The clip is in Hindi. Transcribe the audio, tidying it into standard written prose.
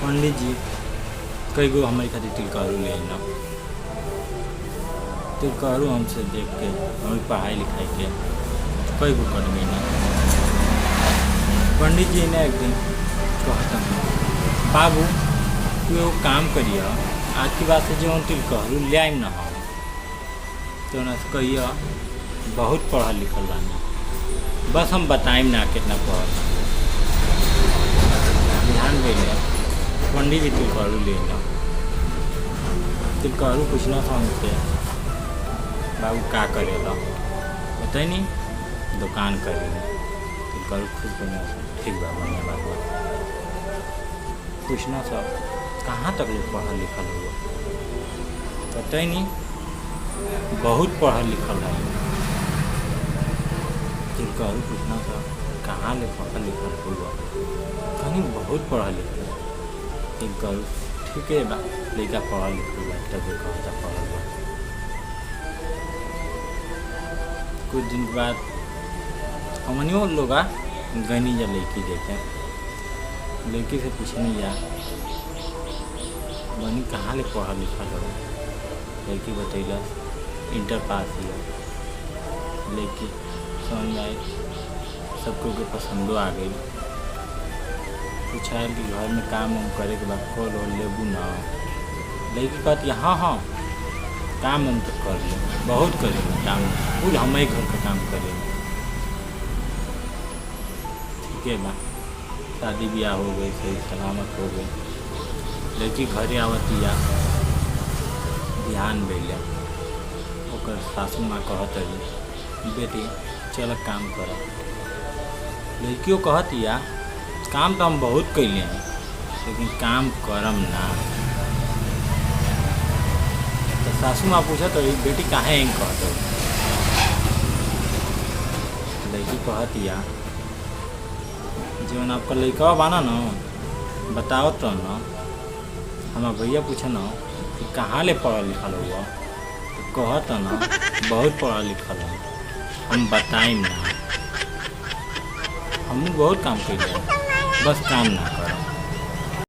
पंडित जी कई गो हमारी खातिर तिलकहरू ले ना तिलकहरू हमसे देख के हमारी पढ़ाई लिखाई के कई गो कर गई ना। पंडित जी ने एक दिन कहता बाबू तू एगो काम करिए आज की बात से जो तिलकहरू ले आइम ना हम तो ना से कहिए बहुत पढ़ल लिखल बानी बस हम बताइम ना कितना पढ़ल ध्यान देले पंडित जी तिलकहरू ले ना तिलकहरू पूछना था हमसे बाबू का करेगा बताइए दुकान करेंगे तिलकहरू खुद करना ठीक बा बढ़िया बात बा पूछना था कहाँ तक लोग पढ़ल लिखल हुआ बताइए बहुत पढ़ल लिखल है तिलकहरू पूछना था कहाँ ले पढ़ल लिखल हुआ कहीं बहुत पढ़ल लिखल तिलकहरू ठीक है बा लड़का पढ़ल लिखल बा तब कहता पढ़ल बा। कुछ दिन बाद हमनियो लोग गनी या लड़की देखे लड़की से पूछने जा बनी कहाँ ले पढ़ल लिखल हो लड़की बतैला इंटर पास ही लड़की समझ में आई सबको के पसंदो आ गई पूछा कि घर में काम वाम करे के बाद कॉल और लेबू ना लड़की कहती हाँ हाँ काम हम तो कर ले बहुत करेंगे काम कुल हमें घर का काम करेंगे ठीक है बा शादी ब्याह हो गई सही सलामत हो गई लड़की घरे आवतिया ध्यान बेले ओकर सासू माँ कहत रही बेटी चल काम कर लड़कियों कहतिया काम तो हम बहुत कैले हैं लेकिन काम करम ना तो सासू माँ पूछत रही बेटी काहे एंग कहत लड़की कहतिया जीवन आपका लड़का बाना न बताओ तो न हमारा भैया पूछे न कि कहाँ ले पढ़ल लिखल हुआ तो कहत न बहुत पढ़ल लिखल है हम बताइम ना हम बहुत काम कैले बस काम ना